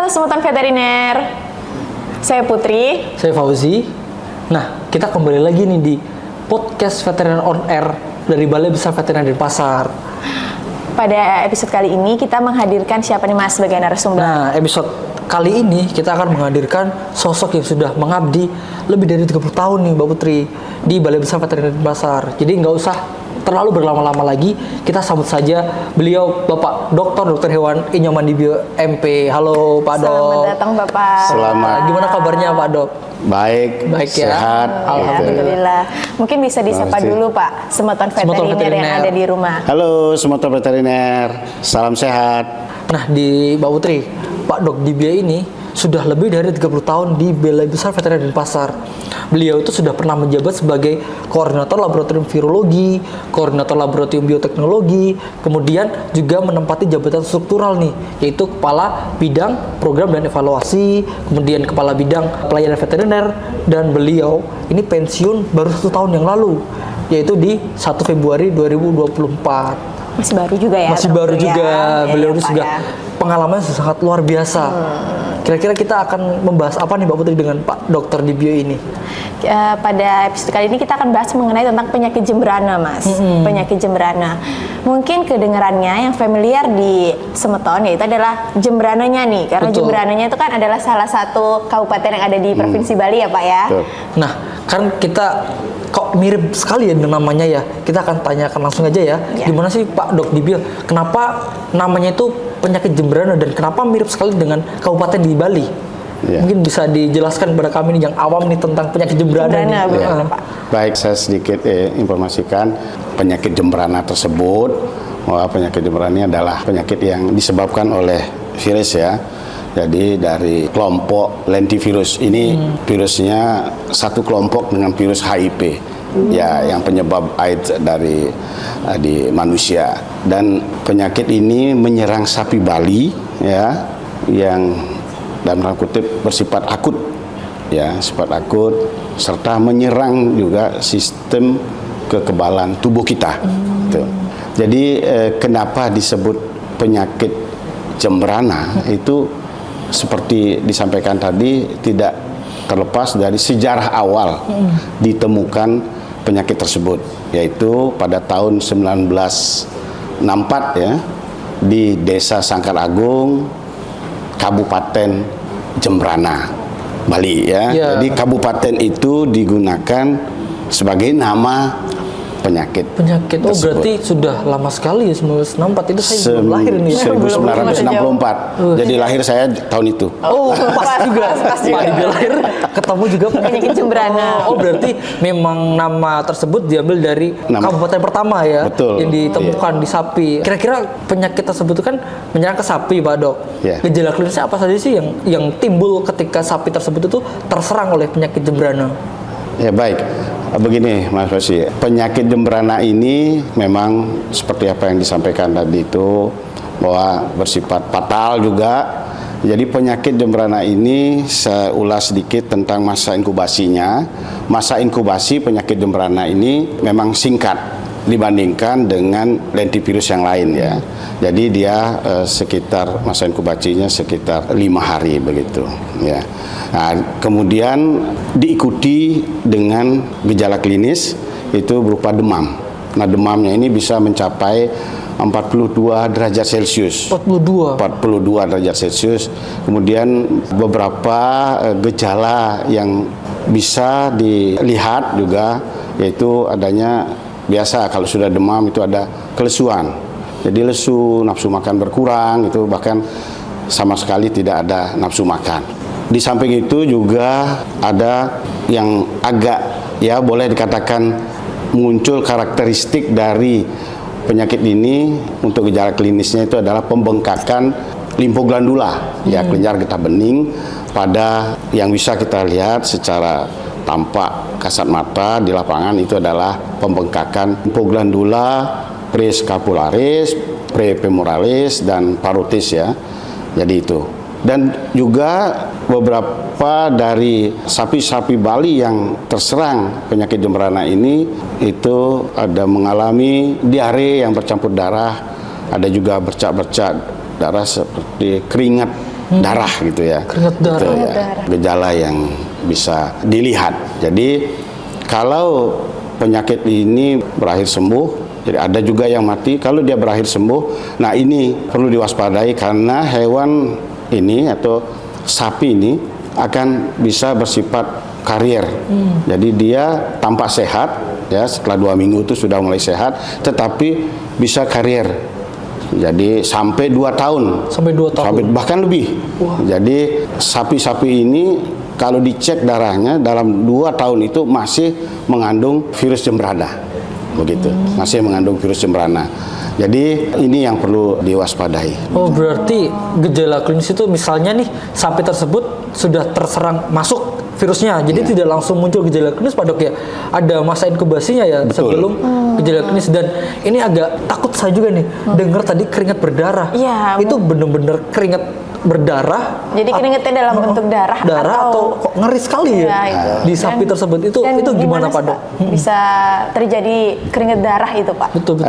Halo Semutan Veteriner, saya Putri. Saya Fauzi. Nah, kita kembali lagi nih di podcast Veteriner on Air dari Balai Besar Veteriner Denpasar. Pada episode kali ini kita menghadirkan siapa nih Mas sebagai narasumber? Nah, episode kali ini kita akan menghadirkan sosok yang sudah mengabdi lebih dari 30 tahun nih Mbak Putri di Balai Besar Veteriner Denpasar. Jadi nggak usah terlalu berlama-lama lagi, kita sambut saja beliau Bapak Dr. Hewan Inyomandibio MP. Halo Pak Dok. Selamat datang Bapak. Selamat. Gimana kabarnya Pak Dok? Baik ya. sehat. Alhamdulillah. Mungkin bisa disapa dulu Pak, Semutan Veteriner yang ada di rumah. Halo Semutan Veteriner, salam sehat. Nah, di Mbak Putri, Pak Dok Dibia ini sudah lebih dari 30 tahun di Balai Besar Veteriner Denpasar. Beliau itu sudah pernah menjabat sebagai koordinator laboratorium virologi, koordinator laboratorium bioteknologi, kemudian juga menempati jabatan struktural nih, yaitu kepala bidang program dan evaluasi, kemudian kepala bidang pelayanan veteriner, dan beliau ini pensiun baru 1 tahun yang lalu, yaitu di 1 Februari 2024. Masih baru juga ya? Masih baru juga, beliau itu sudah ya. pengalamannya sangat luar biasa. Kira-kira kita akan membahas apa nih Mbak Putri dengan Pak Dr. Dibio ini? Pada episode kali ini kita akan bahas mengenai tentang penyakit jembrana, Mas. Penyakit jembrana. Mungkin kedengarannya yang familiar di Semeton yaitu adalah jembrananya nih, karena Betul. jembrananya itu kan adalah salah satu kabupaten yang ada di Provinsi Bali ya, Pak ya. Betul. Nah, kan kita kok mirip sekali ya dengan namanya ya. Kita akan tanyakan langsung aja ya. Ya. Gimana sih Pak Dok Dibio? Kenapa namanya itu penyakit jembrana dan kenapa mirip sekali dengan kabupaten di Bali? Ya. Mungkin bisa dijelaskan kepada kami nih yang awam nih tentang penyakit jembrana nih. Benar, Ya. Pak. Baik, saya sedikit informasikan penyakit jembrana tersebut. Bahwa penyakit jembrana ini adalah penyakit yang disebabkan oleh virus ya. Jadi dari kelompok lentivirus ini virusnya satu kelompok dengan virus HIV. Ya, yang penyebab AIDS di manusia. Dan penyakit ini menyerang sapi Bali ya, yang dalam tanda kutip bersifat akut ya, sifat akut serta menyerang juga sistem kekebalan tubuh kita. Tuh. Jadi kenapa disebut penyakit jembrana itu seperti disampaikan tadi tidak terlepas dari sejarah awal ditemukan penyakit tersebut, yaitu pada tahun 1964 ya di Desa Sangkar Agung, Kabupaten Jembrana, Bali ya. Jadi kabupaten itu digunakan sebagai nama penyakit. Oh, tersebut. berarti sudah lama sekali ya, 1964 itu saya belum lahir nih. 1964. Jadi lahir saya tahun itu. Oh, pas juga. Pak Dibio lahir ketemu juga Penyakit jembrana. Oh, berarti memang nama tersebut diambil dari kabupaten pertama ya. Betul. Yang ditemukan di sapi. Kira-kira penyakit tersebut itu kan menyerang ke sapi, Pak Dok. Iya. Gejala klinisnya apa saja sih yang timbul ketika sapi tersebut itu terserang oleh penyakit jembrana? Ya baik, begini Mas Fauzi, penyakit jembrana ini memang seperti apa yang disampaikan tadi itu bahwa bersifat fatal juga. Jadi penyakit jembrana ini saya ulas sedikit tentang masa inkubasinya. Masa inkubasi penyakit jembrana ini memang singkat dibandingkan dengan lentivirus yang lain ya. Jadi dia sekitar masa inkubasinya sekitar 5 hari begitu ya. Nah, kemudian diikuti dengan gejala klinis itu berupa demam. Nah, demamnya ini bisa mencapai 42 derajat Celcius. 42 derajat Celcius. Kemudian beberapa gejala yang bisa dilihat juga yaitu adanya biasa kalau sudah demam itu ada kelesuan. Jadi lesu, nafsu makan berkurang, itu bahkan sama sekali tidak ada nafsu makan. Di samping itu juga ada yang agak ya boleh dikatakan muncul karakteristik dari penyakit ini untuk gejala klinisnya itu adalah pembengkakan limfoglandula ya, kelenjar getah bening pada yang bisa kita lihat secara tampak kasat mata di lapangan itu adalah pembengkakan limfoglandula prescapularis, prefemoralis dan parotis ya. Jadi itu. Dan juga beberapa dari sapi-sapi Bali yang terserang penyakit jembrana ini itu ada mengalami diare yang bercampur darah, ada juga bercak-bercak darah seperti keringat darah gitu ya. Keringat darah. Itu Keringat ya, darah. gejala yang bisa dilihat. Jadi kalau penyakit ini berakhir sembuh, jadi ada juga yang mati. Kalau dia berakhir sembuh, nah ini perlu diwaspadai karena hewan ini atau sapi ini akan bisa bersifat karier. Jadi dia tampak sehat, ya setelah 2 minggu itu sudah mulai sehat, tetapi bisa karier. Jadi sampai 2 tahun. Sampai 2 tahun. Sampai bahkan lebih. Jadi sapi-sapi ini kalau dicek darahnya dalam 2 tahun itu masih mengandung virus Jembrana. Begitu. Masih mengandung virus Jembrana. Jadi ini yang perlu diwaspadai. Oh, berarti gejala klinis itu misalnya nih sapi tersebut sudah terserang masuk virusnya, jadi tidak langsung muncul gejala klinis Pak Dok ya. Ada masa inkubasinya ya. Betul. Sebelum gejala klinis. Dan ini agak takut saya juga nih dengar tadi keringat berdarah. Iya, Itu bener-bener keringat berdarah. Jadi keringatnya dalam bentuk darah, atau kok ngeri sekali ya, Iya, itu. di sapi Dan- tersebut dan itu gimana Pak sih, Dok? Bisa terjadi keringat darah itu Pak? Betul.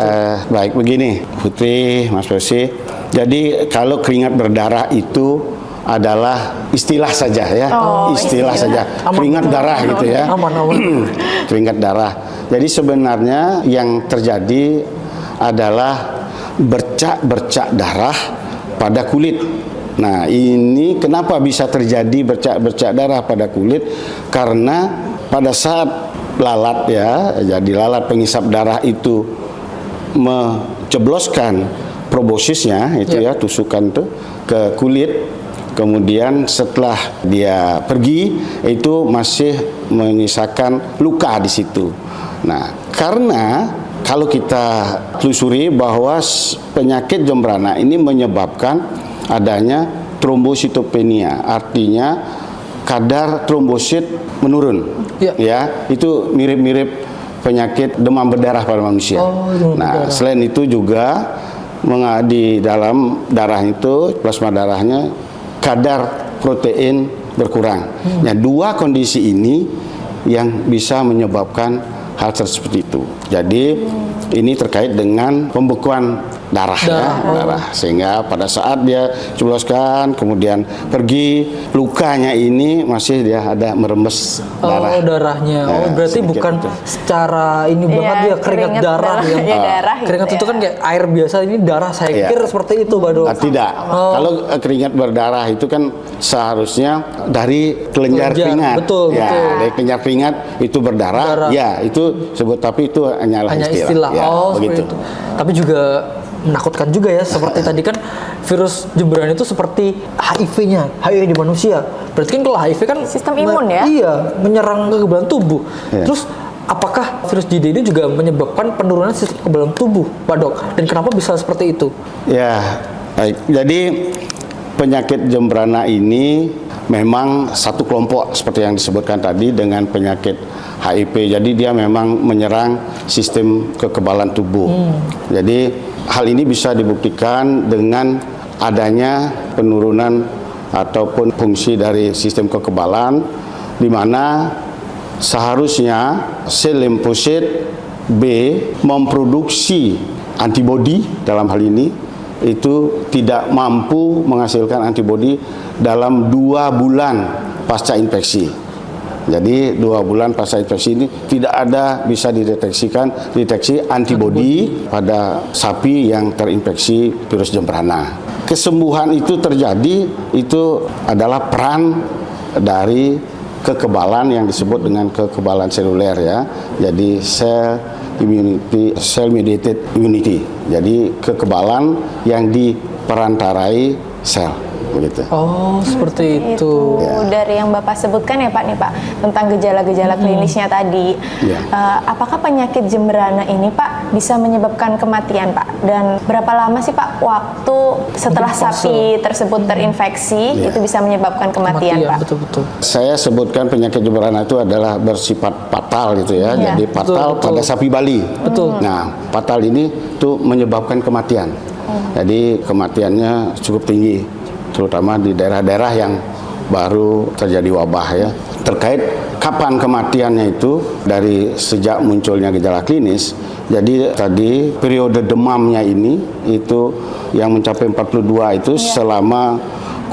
Baik begini, Putri, Mas Persi. Jadi kalau keringat berdarah itu adalah istilah saja ya, istilah saja. Keringat darah gitu ya. Aman. Keringat darah. Jadi sebenarnya yang terjadi adalah bercak-bercak darah pada kulit. Nah, ini kenapa bisa terjadi bercak-bercak darah pada kulit? Karena pada saat lalat ya, jadi lalat pengisap darah itu mencebloskan proboscisnya itu ya, tusukan itu ke kulit. Kemudian setelah dia pergi itu masih menyisakan luka di situ. Nah, karena kalau kita telusuri bahwa penyakit Jembrana ini menyebabkan adanya trombositopenia, artinya kadar trombosit menurun. Ya, itu mirip-mirip penyakit demam berdarah pada manusia. Nah, selain itu juga di dalam darah itu, plasma darahnya, kadar protein berkurang. Nah, 2 kondisi ini yang bisa menyebabkan hal seperti itu. Jadi ini terkait dengan pembekuan darah. Darah. Sehingga pada saat dia cebloskan kemudian pergi, lukanya ini masih dia ada merembes darah. Darahnya. Nah, Berarti sedikit bukan itu. secara ini Iya, banget ya keringat darah yang ya, darah keringat gitu itu kan kayak air biasa, ini darah saya Iya. pikir seperti itu Pak Dok. Tidak. Kalau keringat berdarah itu kan seharusnya dari kelenjar keringat. Betul. Dari kelenjar keringat itu berdarah. Darah. Ya, itu sebut, tapi itu hanyalah Hanya istilah. istilah. Ya, Seperti begitu. itu. Tapi juga menakutkan juga ya, seperti tadi kan virus Jembrana itu seperti HIV-nya, HIV di manusia. Berarti kan kalau HIV kan Sistem imun ya? Iya, menyerang kekebalan tubuh. Iya. Terus apakah virus JD ini juga menyebabkan penurunan sistem kekebalan tubuh, Pak Dok? Dan kenapa bisa seperti itu? Ya, baik. Jadi penyakit Jembrana ini memang satu kelompok seperti yang disebutkan tadi dengan penyakit HIV. Jadi dia memang menyerang sistem kekebalan tubuh. Jadi hal ini bisa dibuktikan dengan adanya penurunan ataupun fungsi dari sistem kekebalan, di mana seharusnya sel limfosit B memproduksi antibodi dalam hal ini itu tidak mampu menghasilkan antibodi dalam 2 bulan pasca infeksi. Jadi 2 bulan pasca infeksi ini tidak ada bisa deteksi antibodi pada sapi yang terinfeksi virus Jembrana. Kesembuhan itu terjadi itu adalah peran dari kekebalan yang disebut dengan kekebalan seluler ya. Jadi cell mediated immunity. Jadi kekebalan yang diperantarai sel begitu. Oh, seperti itu. Dari yang Bapak sebutkan ya Pak nih Pak tentang gejala-gejala klinisnya tadi. Ya. Apakah penyakit Jembrana ini Pak bisa menyebabkan kematian Pak? Dan berapa lama sih Pak waktu setelah sapi tersebut terinfeksi itu bisa menyebabkan kematian Pak? Betul. Saya sebutkan penyakit Jembrana itu adalah bersifat fatal gitu ya. Iya. Jadi fatal Betul. pada sapi Bali. Betul. Nah, fatal ini tuh menyebabkan kematian. Jadi kematiannya cukup tinggi, terutama di daerah-daerah yang baru terjadi wabah ya. Terkait kapan kematiannya itu dari sejak munculnya gejala klinis. Jadi tadi periode demamnya ini itu yang mencapai 42 itu selama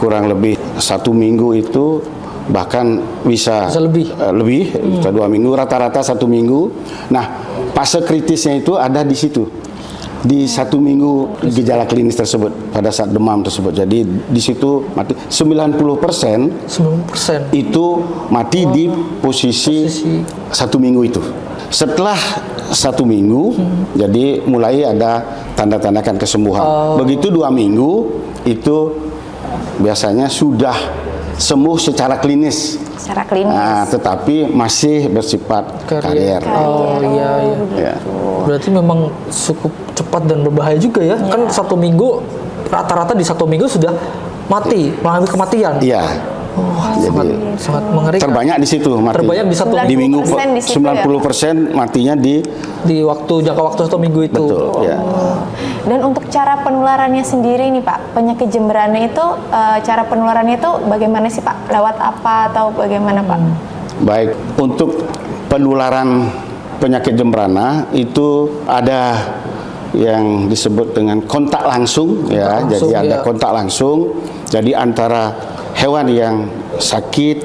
kurang lebih 1 minggu itu bahkan bisa lebih. bisa 2 minggu, rata-rata 1 minggu. Nah, fase kritisnya itu ada di situ, di 1 minggu gejala klinis tersebut pada saat demam tersebut. Jadi di situ mati 90% 90%. itu mati di posisi 1 minggu itu. Setelah 1 minggu, jadi mulai ada tanda-tandakan kesembuhan. Begitu 2 minggu itu biasanya sudah sembuh secara klinis. Secara klinis. Nah, tetapi masih bersifat karier. Oh iya. Ya. Berarti memang cukup cepat dan berbahaya juga ya. Kan 1 minggu, rata-rata di 1 minggu sudah mati, mengalami kematian. Iya. Jadi Sangat mengerikan. terbanyak di situ mati. Terbanyak di satu di minggu 90% di situ 90% matinya di Di jangka waktu 1 minggu itu. betul ya. Dan untuk cara penularannya sendiri nih Pak, penyakit jemberana itu cara penularannya itu bagaimana sih Pak? Lewat apa atau bagaimana Pak? Baik, untuk penularan penyakit jemberana itu ada yang disebut dengan kontak langsung ya. langsung, Jadi ada ya. kontak langsung. Jadi antara hewan yang sakit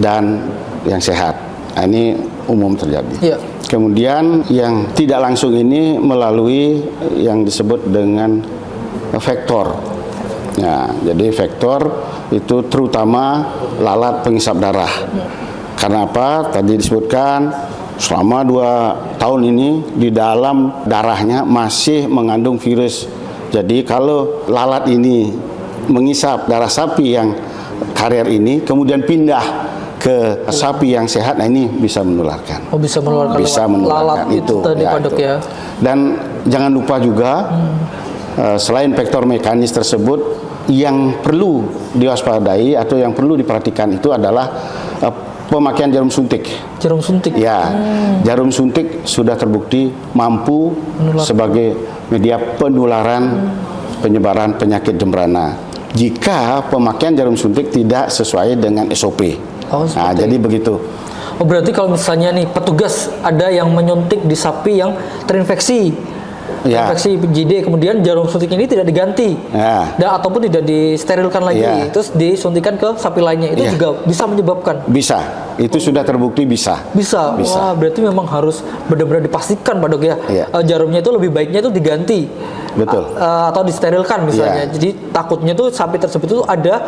dan yang sehat. Nah, ini umum terjadi. Ya. Kemudian yang tidak langsung ini melalui yang disebut dengan vektor. Ya, jadi vektor itu terutama lalat pengisap darah. Karena apa? Tadi disebutkan selama 2 tahun ini di dalam darahnya masih mengandung virus. Jadi kalau lalat ini mengisap darah sapi yang karier ini, kemudian pindah ke sapi yang sehat, nah ini bisa menularkan. Oh, bisa menularkan Bisa lewat menularkan lalat itu tadi ya, Pak Dok itu. ya. Dan jangan lupa juga selain faktor mekanis tersebut, yang perlu diwaspadai atau yang perlu diperhatikan itu adalah pemakaian jarum suntik. Jarum suntik. Ya, jarum suntik sudah terbukti mampu sebagai media penularan penyebaran penyakit jemberana jika pemakaian jarum suntik tidak sesuai dengan SOP. Oh, Nah, seperti jadi begitu. Oh, berarti kalau misalnya nih petugas ada yang menyuntik di sapi yang terinfeksi, Ya. infeksi JD, kemudian jarum suntik ini tidak diganti, Ya. dan ataupun tidak disterilkan lagi, Ya. terus disuntikan ke sapi lainnya, itu Ya. juga bisa menyebabkan. Bisa, itu sudah terbukti bisa. Bisa. Bisa. Wah, berarti memang harus benar-benar dipastikan Pak Dok ya. Iya. Jarumnya itu lebih baiknya itu diganti. Betul. Atau disterilkan misalnya. Iya. Jadi takutnya tuh sapi tersebut itu ada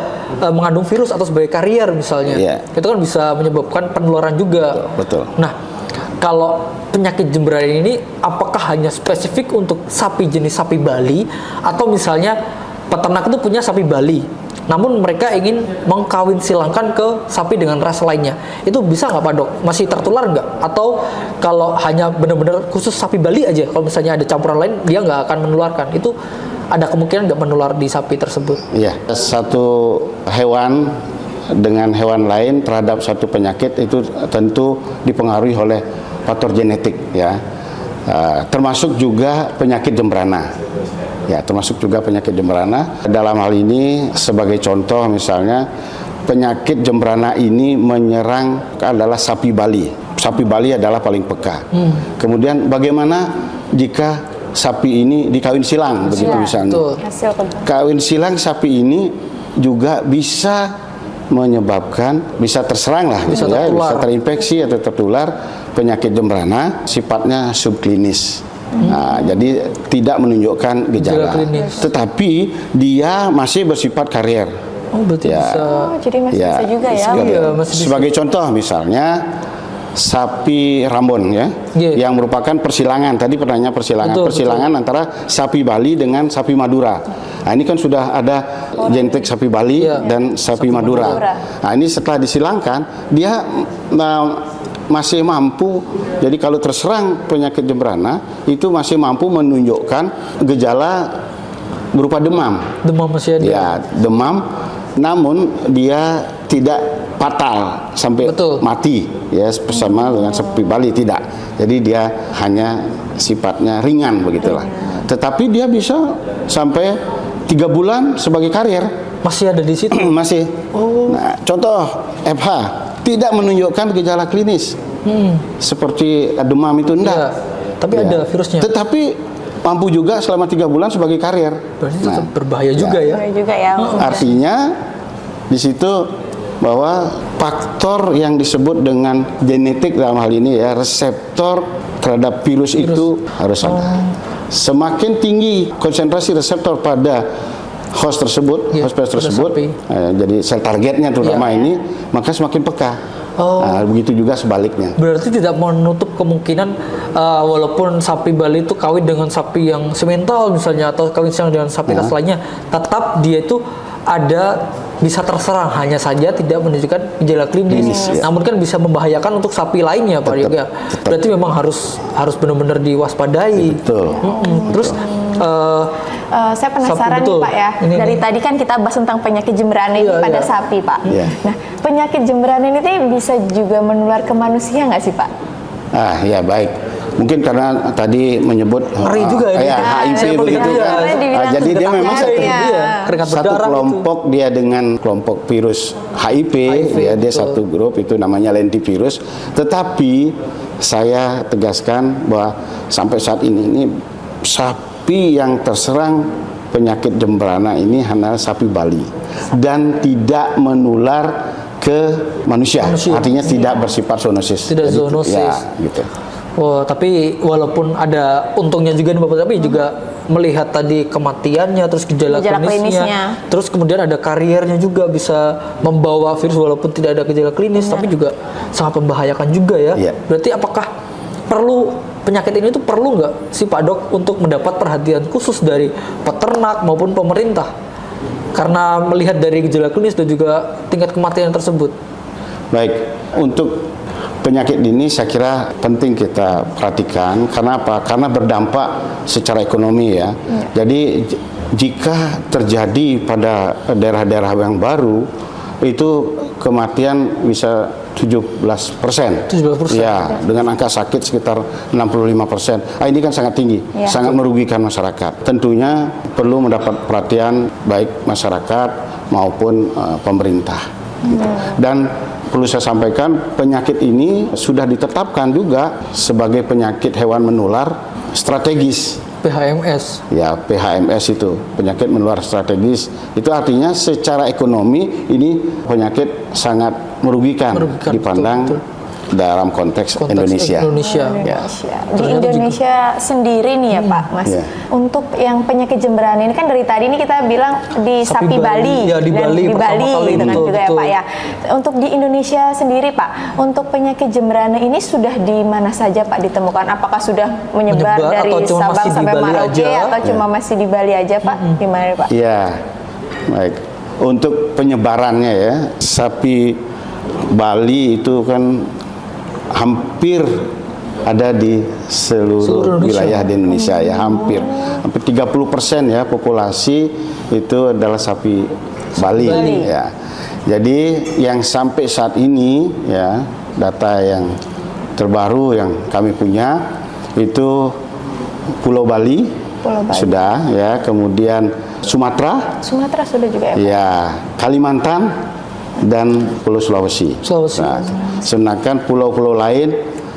mengandung virus atau sebagai karier misalnya. Iya. Itu kan bisa menyebabkan penularan juga. Betul. Nah, kalau penyakit jemberana ini apakah hanya spesifik untuk sapi jenis sapi Bali atau misalnya peternak itu punya sapi Bali, namun mereka ingin mengkawin silangkan ke sapi dengan ras lainnya, itu bisa nggak Pak Dok? Masih tertular nggak? Atau kalau hanya benar-benar khusus sapi Bali aja, kalau misalnya ada campuran lain dia nggak akan menularkan, itu ada kemungkinan nggak menular di sapi tersebut? Iya, satu hewan dengan hewan lain terhadap satu penyakit itu tentu dipengaruhi oleh faktor genetik ya. Termasuk juga penyakit jemberana. Ya, termasuk juga penyakit jemberana. Dalam hal ini sebagai contoh misalnya penyakit jemberana ini menyerang adalah sapi Bali. Sapi Bali adalah paling peka. Kemudian bagaimana jika sapi ini dikawin silang begitu misalnya. Betul. Hasil Kawin silang sapi ini juga bisa menyebabkan, bisa terserang lah, Bisa gitu ya, tertular. bisa terinfeksi atau tertular penyakit jemberana, sifatnya subklinis. Nah, jadi tidak menunjukkan Gejala gejala, klinis. tetapi dia masih bersifat karier. Oh, berarti Ya. bisa. jadi masih Ya, bisa juga ya. Iya, masih bisa. Sebagai contoh misalnya sapi Rambon ya, Iya. yang merupakan persilangan. Tadi pertanyaan persilangan, Betul, persilangan antara sapi Bali dengan sapi Madura. Nah, ini kan sudah ada genetik sapi Bali Iya. dan sapi Madura. Madura. Nah, ini setelah disilangkan, dia masih mampu. Jadi kalau terserang penyakit jemberana, itu masih mampu menunjukkan gejala berupa demam. Demam masih ada. Ya, demam, namun dia tidak fatal sampai Betul. mati ya bersama dengan sapi Bali, tidak. Jadi dia hanya sifatnya ringan begitulah. Tetapi dia bisa sampai 3 bulan sebagai karier. Masih ada di situ. Masih. Nah, contoh FH tidak menunjukkan gejala klinis. Seperti demam itu enggak. Iya, tapi Ya. ada virusnya. Tetapi mampu juga selama 3 bulan sebagai karier. Berarti tetap berbahaya juga ya. Boleh juga ya. Artinya di situ bahwa faktor yang disebut dengan genetik dalam hal ini ya, reseptor terhadap virus itu harus ada. Semakin tinggi konsentrasi reseptor pada host tersebut, Iya, host virus pada tersebut, sapi. jadi sel targetnya terutama ini, maka semakin peka. Nah, begitu juga sebaliknya. Berarti tidak menutup kemungkinan walaupun sapi Bali itu kawin dengan sapi yang semental misalnya atau kawin silang dengan sapi ras lainnya, tetap dia itu ada bisa terserang, hanya saja tidak menunjukkan gejala klinis. Ya. Namun kan bisa membahayakan untuk sapi lainnya Pak Yoga. Berarti memang harus benar-benar diwaspadai. Betul. Terus Saya penasaran nih betul. Pak ya. Ini Dari nih. tadi kan kita bahas tentang penyakit jembrana ini Iya, pada iya. sapi Pak. Iya. Nah, penyakit jembrana ini tuh bisa juga menular ke manusia nggak sih Pak? Ya baik. Mungkin karena tadi menyebut Ngeri juga ini. HIV Saya begitu melihat kan. dia. Dibilang Jadi dia memang keringat satu, ya. Keringat satu berdarah kelompok dia dengan kelompok virus HIV, ya dia betul. satu grup itu namanya lentivirus. Tetapi saya tegaskan bahwa sampai saat ini sapi yang terserang penyakit jembrana ini hanya sapi Bali dan tidak menular ke manusia. Artinya tidak bersifat zoonosis. Tidak Jadi, zoonosis. Ya, gitu. Oh, tapi walaupun ada untungnya juga nih Bapak, tapi juga melihat tadi kematiannya, terus gejala Gejala klinisnya, klinisnya. terus kemudian ada kariernya juga bisa membawa virus walaupun tidak ada gejala klinis, tapi juga sangat membahayakan juga ya. Iya. Berarti apakah perlu penyakit ini tuh perlu nggak sih Pak Dok untuk mendapat perhatian khusus dari peternak maupun pemerintah? Karena melihat dari gejala klinis dan juga tingkat kematian tersebut. Baik, untuk penyakit ini saya kira penting kita perhatikan. Karena apa? Karena berdampak secara ekonomi ya. Jadi jika terjadi pada daerah-daerah yang baru, itu kematian bisa 17%. 17%. Ya, dengan angka sakit sekitar 65%. Ini kan sangat tinggi, Ya. sangat merugikan masyarakat. Tentunya perlu mendapat perhatian baik masyarakat maupun pemerintah. Gitu. Dan perlu saya sampaikan, penyakit ini sudah ditetapkan juga sebagai penyakit hewan menular strategis. PHMS. Ya, PHMS itu penyakit menular strategis. Itu artinya secara ekonomi ini penyakit sangat merugikan, Merugikan, dipandang betul. dalam konteks Indonesia. Indonesia. Ya. Di Indonesia sendiri nih ya Pak, Mas. Iya. Untuk yang penyakit jembrana ini kan dari tadi ini kita bilang di Sapi sapi Bali. Bali, Ya, di dan Bali di pertama Bali kali, gitu kan betul, juga betul. ya Pak ya. Untuk di Indonesia sendiri Pak, untuk penyakit jembrana ini sudah di mana saja Pak ditemukan? Apakah sudah menyebar Menyebar dari atau cuma Sabang masih di sampai Bali Merauke aja? atau cuma masih di Bali aja Pak? Gimana Pak? Ya, baik. Untuk penyebarannya ya, sapi Bali itu kan hampir ada di seluruh Indonesia. wilayah di Indonesia ya, hampir 30% ya populasi itu adalah sapi Bali. Ya. Jadi yang sampai saat ini ya, data yang terbaru yang kami punya itu Pulau Bali, Pulau Bali. sudah ya, kemudian Sumatera, Sumatera sudah juga ya Pak? ya, Kalimantan dan Pulau Sulawesi. Sulawesi. Nah, sedangkan pulau-pulau lain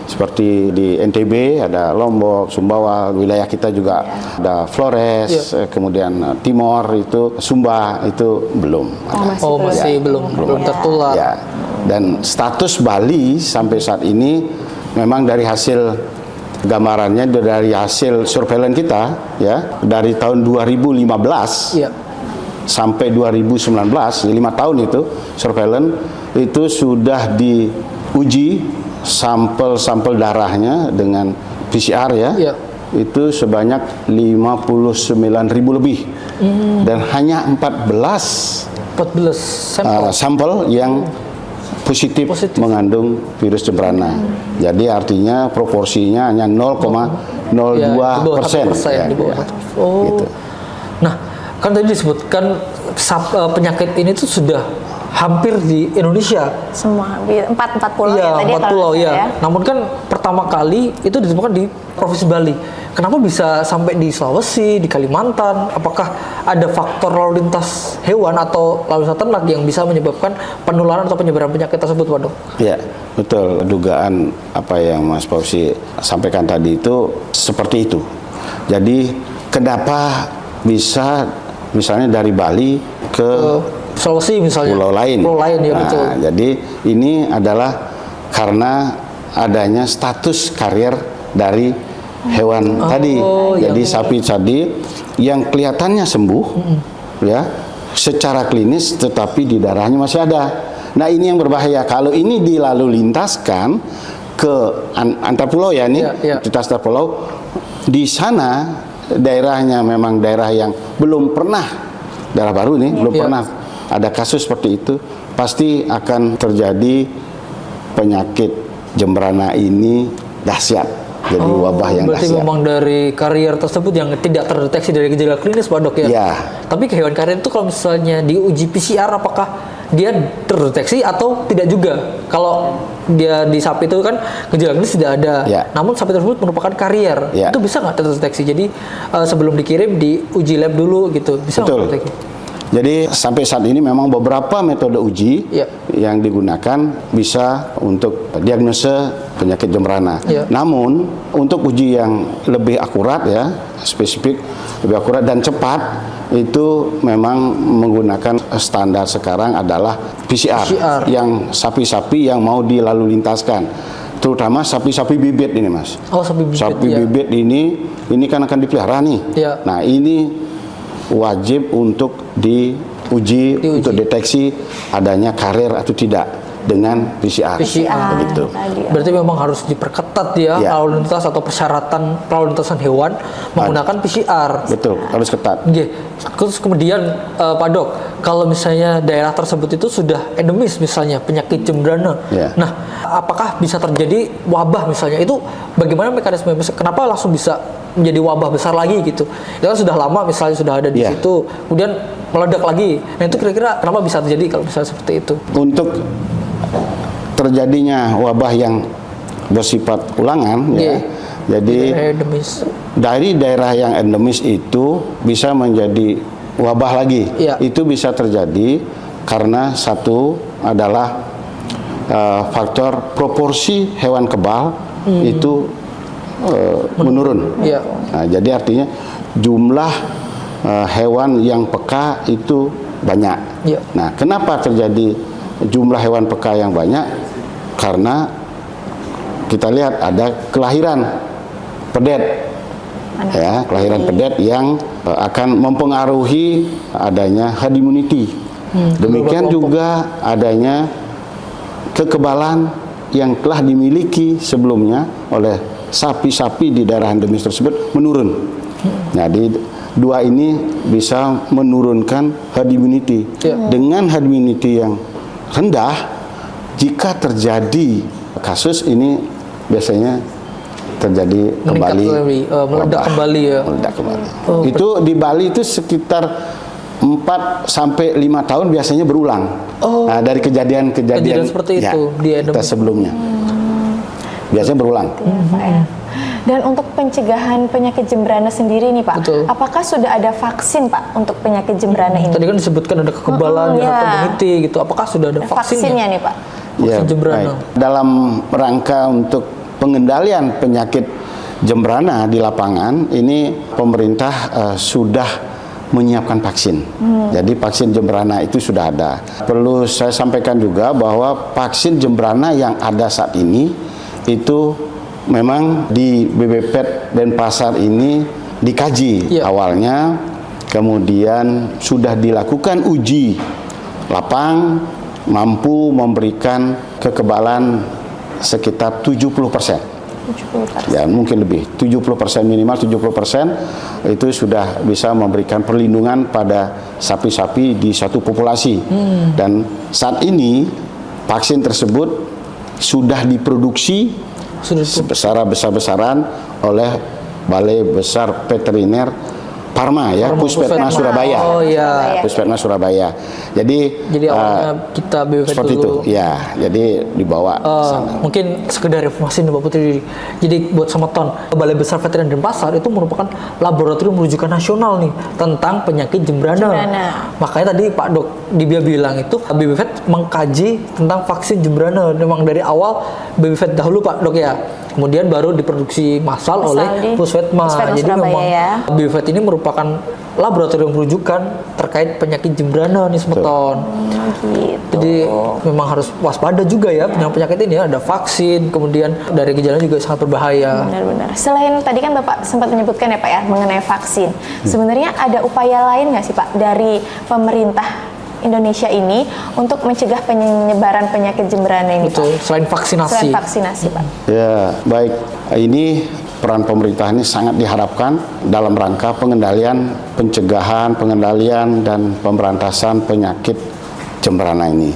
seperti di NTB ada Lombok, Sumbawa, wilayah kita juga ada Flores, kemudian Timor itu, Sumba itu belum ada. Oh, masih belum tertular. Ya. Dan status Bali sampai saat ini memang dari hasil gambarannya, dari hasil surveillance kita ya, dari tahun 2015 Iya. sampai 2019, 5 tahun itu surveillance itu sudah diuji sampel-sampel darahnya dengan PCR ya. Iya. Itu sebanyak 59.000 lebih. Dan hanya 14 sampel. sampel yang positif mengandung virus jembrana. Jadi artinya proporsinya hanya 0,02%. Ya, di bawah 1%. Oh. Gitu. Nah, kan tadi disebutkan penyakit ini tuh sudah hampir di Indonesia. Semua empat pulau ya Iya, tadi 4 kalau pulau nggak ya. salah Namun kan pertama kali itu ditemukan di Provinsi Bali. Kenapa bisa sampai di Sulawesi, di Kalimantan? Apakah ada faktor lalu lintas hewan atau lalu lintas ternak yang bisa menyebabkan penularan atau penyebaran penyakit tersebut, Pak Dok? Ya, betul. Dugaan apa yang Mas Fauzi sampaikan tadi itu seperti itu. Jadi kenapa bisa misalnya dari Bali ke Sulawesi misalnya. pulau lain? Pulau lain ya, betul. Jadi ini adalah karena adanya status karier dari hewan tadi. Jadi sapi tadi yang kelihatannya sembuh, ya, secara klinis, tetapi di darahnya masih ada. Nah ini yang berbahaya. Kalau ini dilalu lintaskan ke antar pulau ya, nih, lintas antar pulau, di sana daerahnya memang daerah yang belum pernah, daerah baru nih, belum pernah ada kasus seperti itu, pasti akan terjadi penyakit jembrana ini dahsyat. Jadi wabah yang berarti dahsyat. memang dari karier tersebut yang tidak terdeteksi dari gejala klinis, Pak Dok ya? Ya. Tapi ke hewan karier itu kalau misalnya diuji PCR, apakah dia terdeteksi atau tidak juga? Kalau dia di sapi itu kan gejala klinis tidak ada, namun sapi tersebut merupakan karier, itu bisa nggak terdeteksi? Jadi sebelum dikirim diuji lab dulu gitu, bisa nggak terdeteksi? Jadi sampai saat ini memang beberapa metode uji yang digunakan bisa untuk diagnosa penyakit jembrana. Namun untuk uji yang lebih akurat ya, spesifik, lebih akurat dan cepat, itu memang menggunakan standar sekarang adalah PCR. Yang sapi-sapi yang mau dilalu lintaskan. Terutama sapi-sapi bibit ini, Mas. Oh, sapi bibit. Sapi bibit ini kan akan dipelihara nih. Nah, ini wajib untuk diuji untuk deteksi adanya karier atau tidak dengan PCR. Begitu. Berarti memang harus diperketat ya, lalu lintas atau persyaratan lalu lintasan hewan menggunakan PCR. Betul, harus ketat. Terus kemudian Pak Dok, kalau misalnya daerah tersebut itu sudah endemis misalnya penyakit jembrana, nah apakah bisa terjadi wabah misalnya? Itu bagaimana mekanisme? Kenapa langsung bisa menjadi wabah besar lagi gitu? Itu kan sudah lama misalnya sudah ada di situ, kemudian meledak lagi. Nah itu kira-kira kenapa bisa terjadi kalau misalnya seperti itu? Untuk terjadinya wabah yang bersifat ulangan, jadi dari daerah yang endemis itu bisa menjadi wabah lagi. Itu bisa terjadi karena satu adalah faktor proporsi hewan kebal itu menurun. Nah, jadi artinya jumlah hewan yang peka itu banyak. Nah, kenapa terjadi jumlah hewan peka yang banyak? Karena kita lihat ada kelahiran pedet, kelahiran pedet yang akan mempengaruhi adanya herd immunity. Demikian juga adanya kekebalan yang telah dimiliki sebelumnya oleh sapi-sapi di daerah endemis tersebut menurun. Jadi dua ini bisa menurunkan herd immunity. Dengan herd immunity yang rendah, jika terjadi kasus ini biasanya terjadi kembali meledak kembali ya. Itu di Bali itu sekitar 4 sampai 5 tahun biasanya berulang. Nah, dari kejadian seperti itu di kita sebelumnya. Biasanya berulang. Dan untuk pencegahan penyakit jembrana sendiri nih Pak, apakah sudah ada vaksin Pak untuk penyakit jembrana ini? Tadi kan disebutkan ada kekebalan, immunity gitu. Apakah sudah ada vaksinnya nih Pak? Vaksin jembrana. Dalam rangka untuk pengendalian penyakit jembrana di lapangan, ini pemerintah sudah menyiapkan vaksin. Jadi vaksin jembrana itu sudah ada. Perlu saya sampaikan juga bahwa vaksin jembrana yang ada saat ini itu memang di BPPET Denpasar ini dikaji awalnya, kemudian sudah dilakukan uji lapang, mampu memberikan kekebalan sekitar 70%. Ya mungkin lebih, 70%, minimal 70% itu sudah bisa memberikan perlindungan pada sapi-sapi di satu populasi. Dan saat ini vaksin tersebut sudah diproduksi secara besar-besaran oleh Balai Besar Veteriner Parma ya, Puspetmas Puspetmas. Surabaya. Oh iya. Puspetmas Surabaya. Jadi Awalnya kita BPVET seperti dulu. itu. Ya, jadi dibawa ke sana. Mungkin sekedar informasi nih Mbak Putri. Jadi buat Semeton, Balai Besar Veteran Denpasar itu merupakan laboratorium rujukan nasional nih tentang penyakit jembrana. Jembrana. Makanya tadi Pak Dok Dibia bilang itu BPVET mengkaji tentang vaksin jembrana. Memang dari awal BPVET dahulu Pak Dok ya. Kemudian baru diproduksi massal oleh di Puspetmas. Puspetmas Jadi Surabaya memang ya. BPVET ini merupakan laboratorium rujukan terkait penyakit jembrana nih Semeton. Gitu. Jadi memang harus waspada juga ya penyakit ini ya. Ada vaksin, kemudian dari gejala juga sangat berbahaya. Benar-benar. Selain tadi kan Bapak sempat menyebutkan ya Pak ya mengenai vaksin. Sebenarnya ada upaya lain nggak sih Pak dari pemerintah Indonesia ini untuk mencegah penyebaran penyakit jembrana ini Betul, Pak? selain vaksinasi. Selain vaksinasi Pak. Ya, baik. Ini peran pemerintah ini sangat diharapkan dalam rangka pengendalian, pencegahan, pengendalian dan pemberantasan penyakit jembrana ini.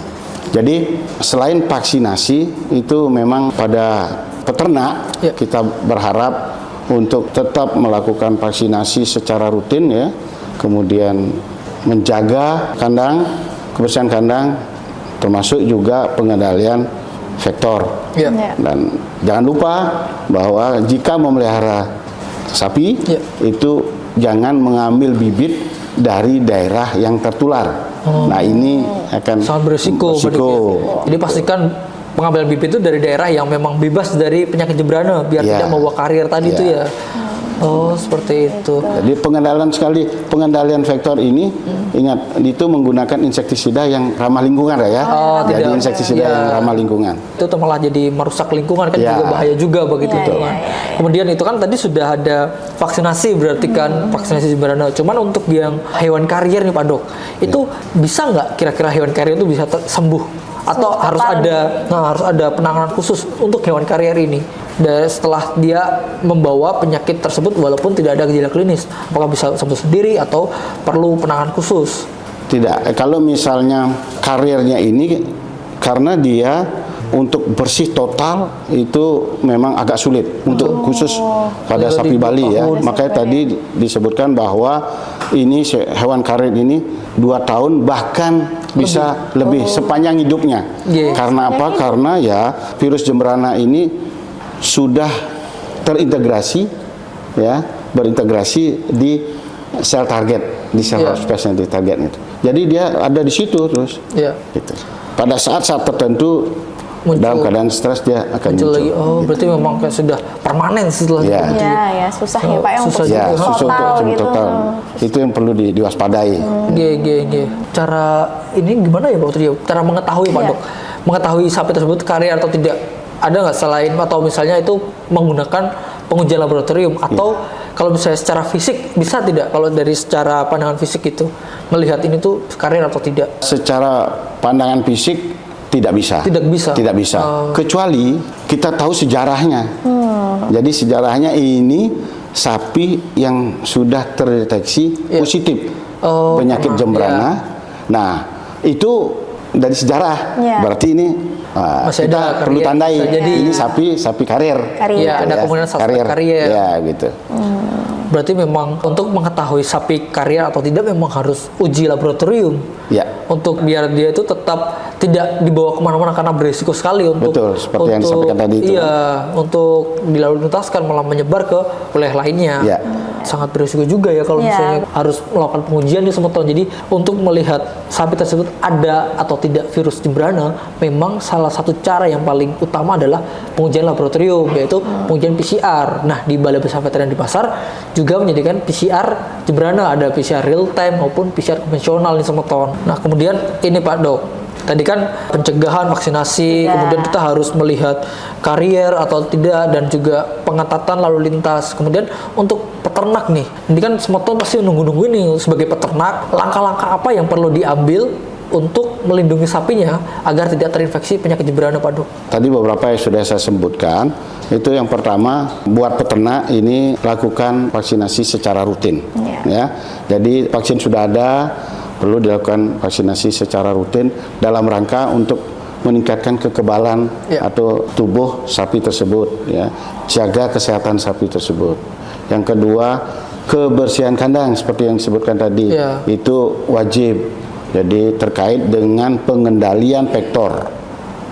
Jadi selain vaksinasi itu memang pada peternak Ya. kita berharap untuk tetap melakukan vaksinasi secara rutin ya. Kemudian menjaga kandang, kebersihan kandang, termasuk juga pengendalian vektor. Ya. Ya. Dan jangan lupa bahwa jika memelihara sapi Ya. itu jangan mengambil bibit dari daerah yang tertular. Nah ini akan Sangat berisiko. berisiko. Jadi pastikan pengambilan bibit itu dari daerah yang memang bebas dari penyakit jembrana biar Ya. tidak membawa karier tadi Ya. itu ya. Oh, seperti itu. Jadi pengendalian vektor ini ingat itu menggunakan insektisida yang ramah lingkungan ya. Jadi tidak. insektisida Ya. yang ramah lingkungan. Itu tuh malah jadi merusak lingkungan kan Ya. juga bahaya juga begitu Ya, tuh. ya, ya, Kemudian itu kan tadi sudah ada vaksinasi berarti kan vaksinasi jembrana. Cuman untuk yang hewan karier nih Pak Dok, itu bisa nggak kira-kira hewan karier itu bisa sembuh? Atau harus ada penanganan khusus untuk hewan karier ini setelah dia membawa penyakit tersebut walaupun tidak ada gejala klinis, apakah bisa sembuh sendiri atau perlu penanganan khusus? Tidak, kalau misalnya karirnya ini karena dia untuk bersih total itu memang agak sulit untuk khusus pada Kalau sapi di Bali ya. tahun. Makanya tadi disebutkan bahwa ini hewan karir ini 2 tahun bahkan bisa lebih sepanjang hidupnya. Yes. Karena apa? Karena ya virus jembrana ini sudah terintegrasi ya, berintegrasi di sel target, di sel Ya. host yang di target itu. Jadi dia ada di situ terus. Ya. Gitu. Pada saat-saat tertentu Muncul. dalam keadaan stres dia akan Muncul muncul. lagi. Oh, berarti memang kayak sudah permanen setelah Ya. itu. Ya, susah ya Pak yang Susah untuk Ya, juga. susu total untuk gitu. total. Itu yang perlu diwaspadai. G. Cara ini gimana ya Pak Putri? Cara mengetahui Pak Iya. Dok, mengetahui sapi tersebut karier atau tidak. Ada nggak selain atau misalnya itu menggunakan pengujian laboratorium atau kalau misalnya secara fisik bisa tidak kalau dari secara pandangan fisik itu melihat ini tuh karier atau tidak? Secara pandangan fisik tidak bisa. Tidak bisa. Tidak bisa. Kecuali kita tahu sejarahnya. Jadi sejarahnya ini sapi yang sudah terdeteksi positif penyakit jembrana. Nah, itu dari sejarah. Ya. Berarti ini Masih kita ada perlu karier. tandai. Bisa jadi. Ini sapi karier. Karier. Ya, ada kemungkinan sapi karier. Ya, gitu. Berarti memang untuk mengetahui sapi karier atau tidak memang harus uji laboratorium. Ya. Untuk biar dia itu tetap tidak dibawa kemana-mana karena berisiko sekali untuk Betul, seperti yang disampaikan tadi itu. Iya, untuk dilalu lintaskan malah menyebar ke wilayah lainnya. Ya. Sangat berisiko juga ya kalau Ya. misalnya harus melakukan pengujian di Semeton. Jadi untuk melihat sapi tersebut ada atau tidak virus jembrana, memang salah satu cara yang paling utama adalah pengujian laboratorium, yaitu pengujian PCR. Nah, di Balai Besar Veteran Denpasar juga menyediakan PCR jembrana, ada PCR real time maupun PCR konvensional di Semeton. Nah, kemudian ini Pak Dok, tadi kan pencegahan vaksinasi, Ya. kemudian kita harus melihat karier atau tidak dan juga pengetatan lalu lintas. Kemudian untuk peternak nih, ini kan Semeton pasti nunggu-nunggu ini sebagai peternak, langkah-langkah apa yang perlu diambil untuk melindungi sapinya agar tidak terinfeksi penyakit jembrana Pak Dok? Tadi beberapa yang sudah saya sebutkan, itu yang pertama buat peternak ini lakukan vaksinasi secara rutin. Ya, jadi vaksin sudah ada, perlu dilakukan vaksinasi secara rutin dalam rangka untuk meningkatkan kekebalan atau tubuh sapi tersebut. Ya, jaga kesehatan sapi tersebut. Yang kedua, kebersihan kandang seperti yang disebutkan tadi, Iya. itu wajib. Jadi terkait dengan pengendalian vektor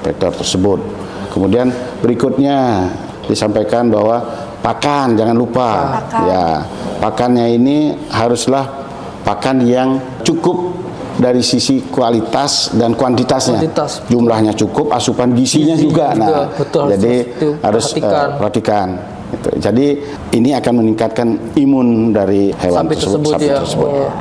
tersebut. Kemudian berikutnya disampaikan bahwa pakan, jangan lupa. Pakan. Ya, pakannya ini haruslah pakan yang cukup dari sisi kualitas dan kuantitasnya. Kuantitas. Jumlahnya cukup, asupan gizinya Gizi juga. juga, Nah, betul, jadi harus perhatikan. Gitu. Jadi ini akan meningkatkan imun dari hewan Sapi tersebut sapi ya. tersebut. Oh.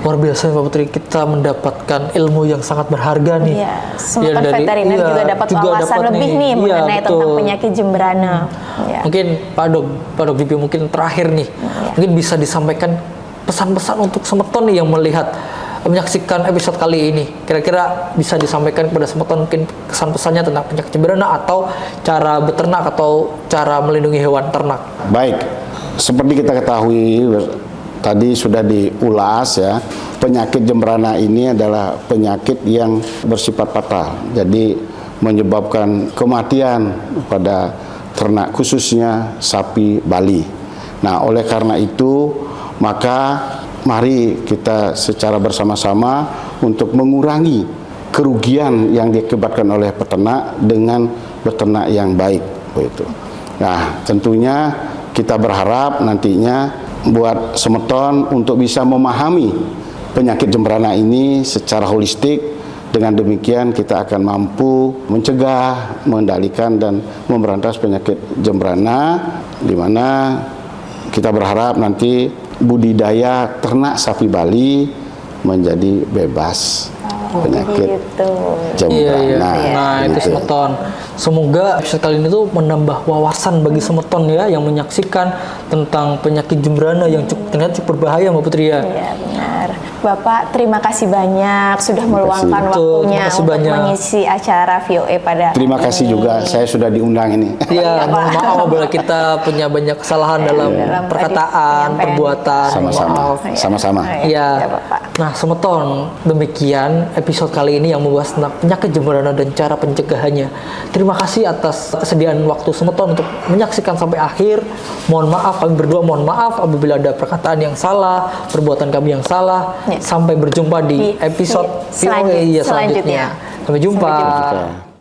Luar biasa Pak Putri, kita mendapatkan ilmu yang sangat berharga nih. Iya, semeton veteriner juga dapat wawasan lebih nih mengenai tentang penyakit jembrana. Ya. Mungkin Pak Dok Bibi mungkin terakhir nih, mungkin bisa disampaikan pesan-pesan untuk semeton nih yang melihat menyaksikan episode kali ini. Kira-kira bisa disampaikan kepada semeton mungkin kesan-pesannya tentang penyakit jembrana atau cara beternak atau cara melindungi hewan ternak. Baik, seperti kita ketahui tadi sudah diulas ya, penyakit jembrana ini adalah penyakit yang bersifat fatal. Jadi menyebabkan kematian pada ternak khususnya sapi Bali. Nah, oleh karena itu maka mari kita secara bersama-sama untuk mengurangi kerugian yang diakibatkan oleh peternak dengan beternak yang baik begitu. Nah, tentunya kita berharap nantinya buat semeton untuk bisa memahami penyakit jembrana ini secara holistik. Dengan demikian kita akan mampu mencegah, mengendalikan dan memberantas penyakit jembrana, di mana kita berharap nanti budidaya ternak sapi Bali menjadi bebas penyakit Begitu. jembrana. Nah, itu gitu. semeton. Semoga episode kali ini tuh menambah wawasan bagi semeton ya yang menyaksikan tentang penyakit jembrana yang ternyata cukup berbahaya Mbak Putri ya. Iya, benar. Bapak, terima kasih banyak sudah meluangkan Betul, waktunya terima kasih untuk banyak. mengisi acara VOA pada Terima kasih ini. juga saya sudah diundang ini. Iya, Iya, mohon Pak. maaf apabila kita punya banyak kesalahan dalam dalam perkataan, penyampaian. perbuatan. Sama-sama. Maaf. Iya. Sama-sama. Iya. Ya, Bapak. Nah, semeton, demikian episode kali ini yang membahas tentang penyakit jembrana dan cara pencegahannya. Terima kasih atas kesediaan waktu semeton untuk menyaksikan sampai akhir. Mohon maaf, kami berdua mohon maaf apabila ada perkataan yang salah, perbuatan kami yang salah. Ya. Sampai berjumpa di episode VOA selanjutnya. Sampai jumpa. Sampai jumpa. Oke.